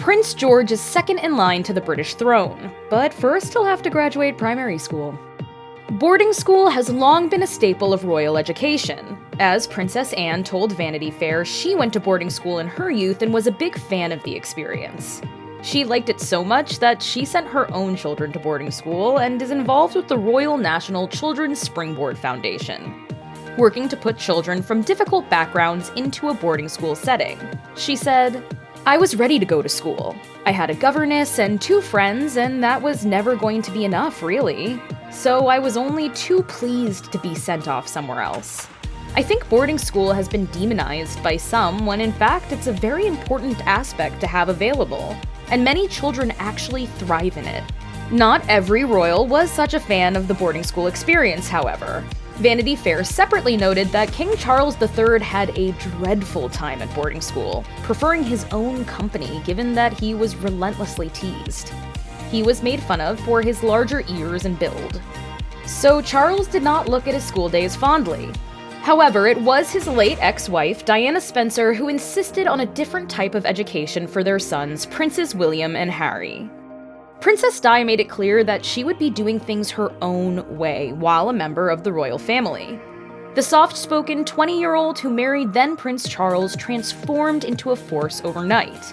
Prince George is second in line to the British throne, but first he'll have to graduate primary school. Boarding school has long been a staple of royal education. As Princess Anne told Vanity Fair, she went to boarding school in her youth and was a big fan of the experience. She liked it so much that she sent her own children to boarding school and is involved with the Royal National Children's Springboard Foundation, working to put children from difficult backgrounds into a boarding school setting. She said, "I was ready to go to school. I had a governess and 2 friends, and that was never going to be enough, really. So I was only too pleased to be sent off somewhere else." I think boarding school has been demonized by some when in fact it's a very important aspect to have available, and many children actually thrive in it. Not every royal was such a fan of the boarding school experience, however. Vanity Fair separately noted that King Charles III had a dreadful time at boarding school, preferring his own company given that he was relentlessly teased. He was made fun of for his larger ears and build. So Charles did not look at his school days fondly. However, it was his late ex-wife, Diana Spencer, who insisted on a different type of education for their sons, Princes William and Harry. Princess Di made it clear that she would be doing things her own way while a member of the royal family. The soft-spoken 20-year-old who married then Prince Charles transformed into a force overnight.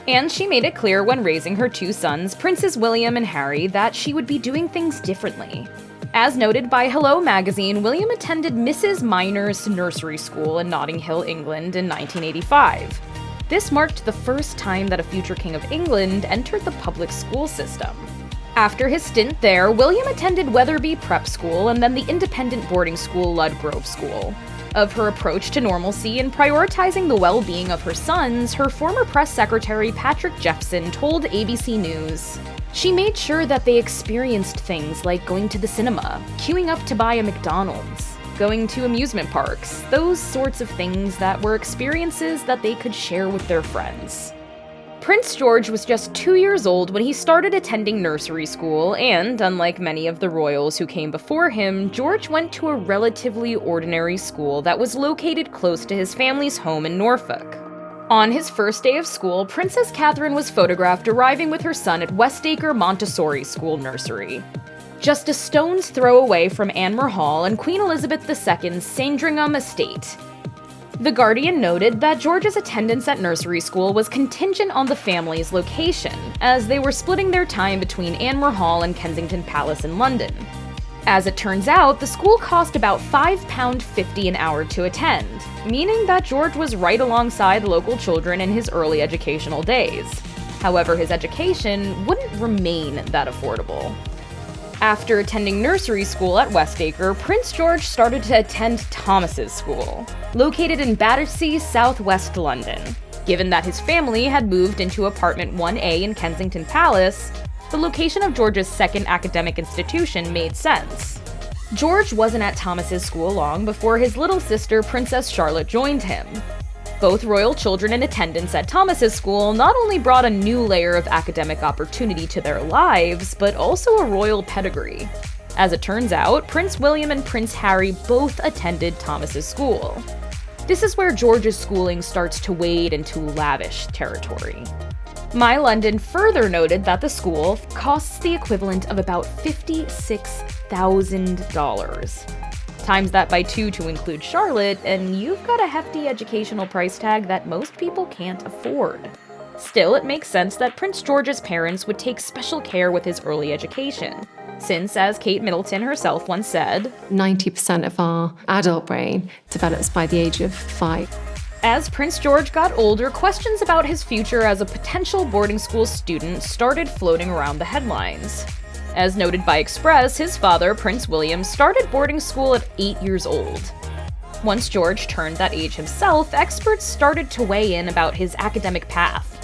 And she made it clear when raising her 2 sons, Princes William and Harry, that she would be doing things differently. As noted by Hello magazine, William attended Mrs. Minor's nursery school in Notting Hill, England in 1985. This marked the first time that a future King of England entered the public school system. After his stint there, William attended Wetherby Prep School and then the independent boarding school Ludgrove School. Of her approach to normalcy and prioritizing the well-being of her sons, her former press secretary Patrick Jeffson told ABC News, "She made sure that they experienced things like going to the cinema, queuing up to buy a McDonald's, going to amusement parks, those sorts of things that were experiences that they could share with their friends." Prince George was just 2 years old when he started attending nursery school, and unlike many of the royals who came before him, George went to a relatively ordinary school that was located close to his family's home in Norfolk. On his first day of school, Princess Catherine was photographed arriving with her son at Westacre Montessori School Nursery, just a stone's throw away from Anmer Hall and Queen Elizabeth II's Sandringham estate. The Guardian noted that George's attendance at nursery school was contingent on the family's location, as they were splitting their time between Anmer Hall and Kensington Palace in London. As it turns out, the school cost about £5.50 an hour to attend, meaning that George was right alongside local children in his early educational days. However, his education wouldn't remain that affordable. After attending nursery school at Westacre, Prince George started to attend Thomas's School, located in Battersea, southwest London. Given that his family had moved into apartment 1A in Kensington Palace, the location of George's second academic institution made sense. George wasn't at Thomas's school long before his little sister, Princess Charlotte, joined him. Both royal children in attendance at Thomas's school not only brought a new layer of academic opportunity to their lives, but also a royal pedigree. As it turns out, Prince William and Prince Harry both attended Thomas's school. This is where George's schooling starts to wade into lavish territory. My London further noted that the school costs the equivalent of about $56,000. Times that by 2 to include Charlotte, and you've got a hefty educational price tag that most people can't afford. Still, it makes sense that Prince George's parents would take special care with his early education, since, as Kate Middleton herself once said, 90% of our adult brain develops by the age of 5. As Prince George got older, questions about his future as a potential boarding school student started floating around the headlines. As noted by Express, his father, Prince William, started boarding school at 8 years old. Once George turned that age himself, experts started to weigh in about his academic path,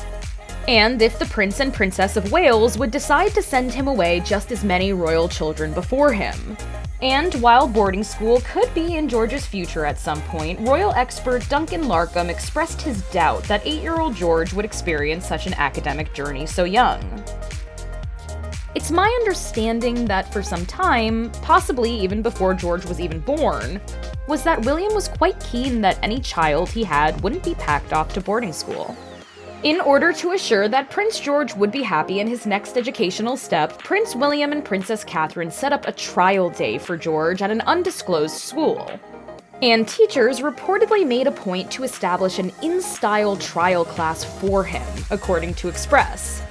and if the Prince and Princess of Wales would decide to send him away just as many royal children before him. And while boarding school could be in George's future at some point, royal expert Duncan Larkham expressed his doubt that 8-year-old George would experience such an academic journey so young. It's my understanding that for some time, possibly even before George was even born, was that William was quite keen that any child he had wouldn't be packed off to boarding school. In order to assure that Prince George would be happy in his next educational step, Prince William and Princess Catherine set up a trial day for George at an undisclosed school. And teachers reportedly made a point to establish an in-style trial class for him, according to Express.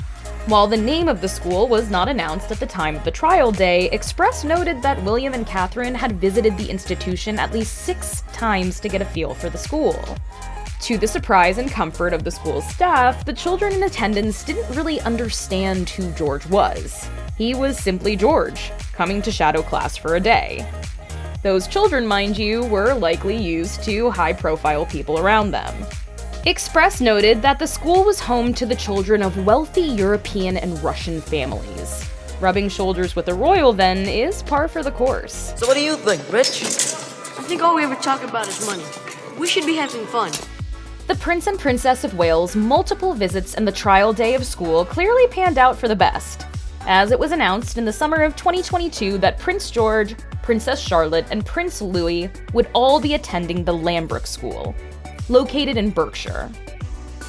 While the name of the school was not announced at the time of the trial day, Express noted that William and Catherine had visited the institution at least 6 times to get a feel for the school. To the surprise and comfort of the school's staff, the children in attendance didn't really understand who George was. He was simply George, coming to shadow class for a day. Those children, mind you, were likely used to high-profile people around them. Express noted that the school was home to the children of wealthy European and Russian families. Rubbing shoulders with a royal, then, is par for the course. So what do you think, Rich? I think all we ever talk about is money. We should be having fun. The Prince and Princess of Wales' multiple visits and the trial day of school clearly panned out for the best, as it was announced in the summer of 2022 that Prince George, Princess Charlotte, and Prince Louis would all be attending the Lambrook School, located in Berkshire.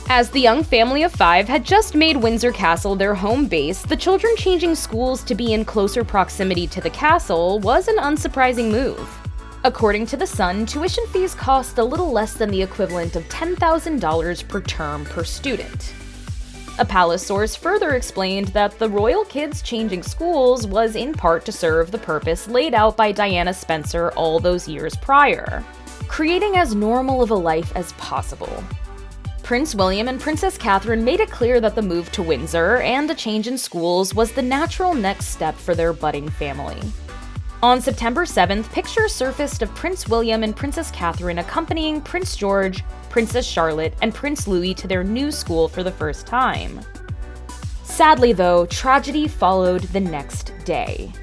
As the young family of 5 had just made Windsor Castle their home base, the children changing schools to be in closer proximity to the castle was an unsurprising move. According to The Sun, tuition fees cost a little less than the equivalent of $10,000 per term per student. A palace source further explained that the royal kids changing schools was in part to serve the purpose laid out by Diana Spencer all those years prior, creating as normal of a life as possible. Prince William and Princess Catherine made it clear that the move to Windsor and a change in schools was the natural next step for their budding family. On September 7th, pictures surfaced of Prince William and Princess Catherine accompanying Prince George, Princess Charlotte, and Prince Louis to their new school for the first time. Sadly, though, tragedy followed the next day.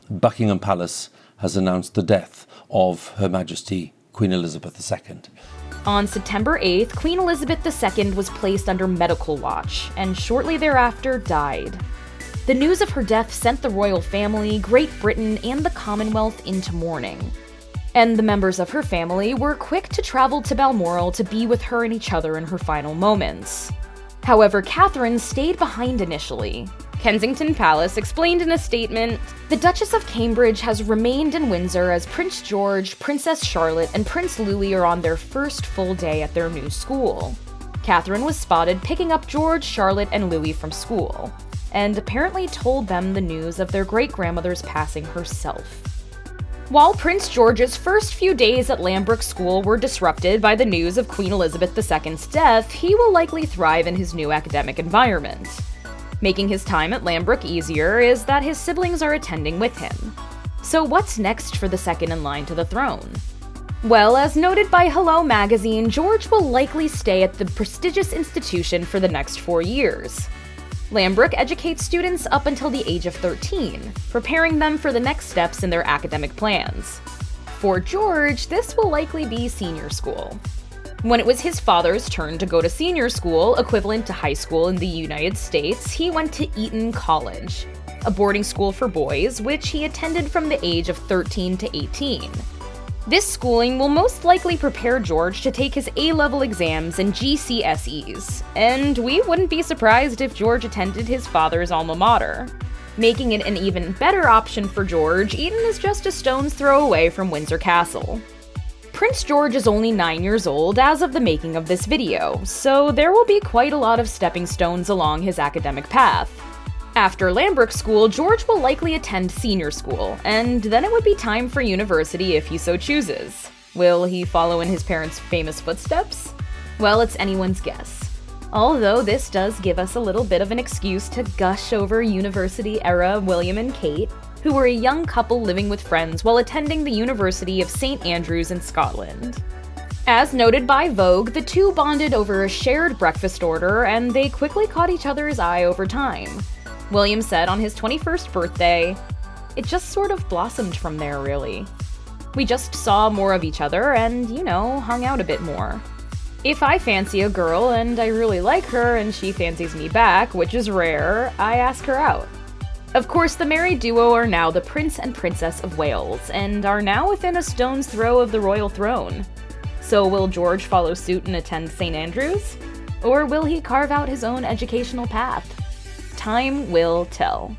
Buckingham Palace has announced the death of Her Majesty Queen Elizabeth II. On September 8th, Queen Elizabeth II was placed under medical watch, and shortly thereafter died. The news of her death sent the royal family, Great Britain, and the Commonwealth into mourning. And the members of her family were quick to travel to Balmoral to be with her and each other in her final moments. However, Catherine stayed behind initially. Kensington Palace explained in a statement, "The Duchess of Cambridge has remained in Windsor as Prince George, Princess Charlotte, and Prince Louis are on their first full day at their new school. Catherine was spotted picking up George, Charlotte, and Louis from school, and apparently told them the news of their great-grandmother's passing herself." While Prince George's first few days at Lambrook School were disrupted by the news of Queen Elizabeth II's death, he will likely thrive in his new academic environment. Making his time at Lambrook easier is that his siblings are attending with him. So what's next for the second in line to the throne? Well, as noted by Hello magazine, George will likely stay at the prestigious institution for the next 4 years. Lambrook educates students up until the age of 13, preparing them for the next steps in their academic plans. For George, this will likely be senior school. When it was his father's turn to go to senior school, equivalent to high school in the United States, he went to Eton College, a boarding school for boys, which he attended from the age of 13 to 18. This schooling will most likely prepare George to take his A-level exams and GCSEs, and we wouldn't be surprised if George attended his father's alma mater. Making it an even better option for George, Eton is just a stone's throw away from Windsor Castle. Prince George is only 9 years old as of the making of this video, so there will be quite a lot of stepping stones along his academic path. After Lambrook School, George will likely attend senior school, and then it would be time for university if he so chooses. Will he follow in his parents' famous footsteps? Well, it's anyone's guess. Although this does give us a little bit of an excuse to gush over university-era William and Kate, who were a young couple living with friends while attending the University of St. Andrews in Scotland. As noted by Vogue, the two bonded over a shared breakfast order, and they quickly caught each other's eye over time. William said on his 21st birthday, "It just sort of blossomed from there, really. We just saw more of each other and, hung out a bit more. If I fancy a girl and I really like her and she fancies me back, which is rare, I ask her out." Of course, the married duo are now the Prince and Princess of Wales, and are now within a stone's throw of the royal throne. So will George follow suit and attend St. Andrews? Or will he carve out his own educational path? Time will tell.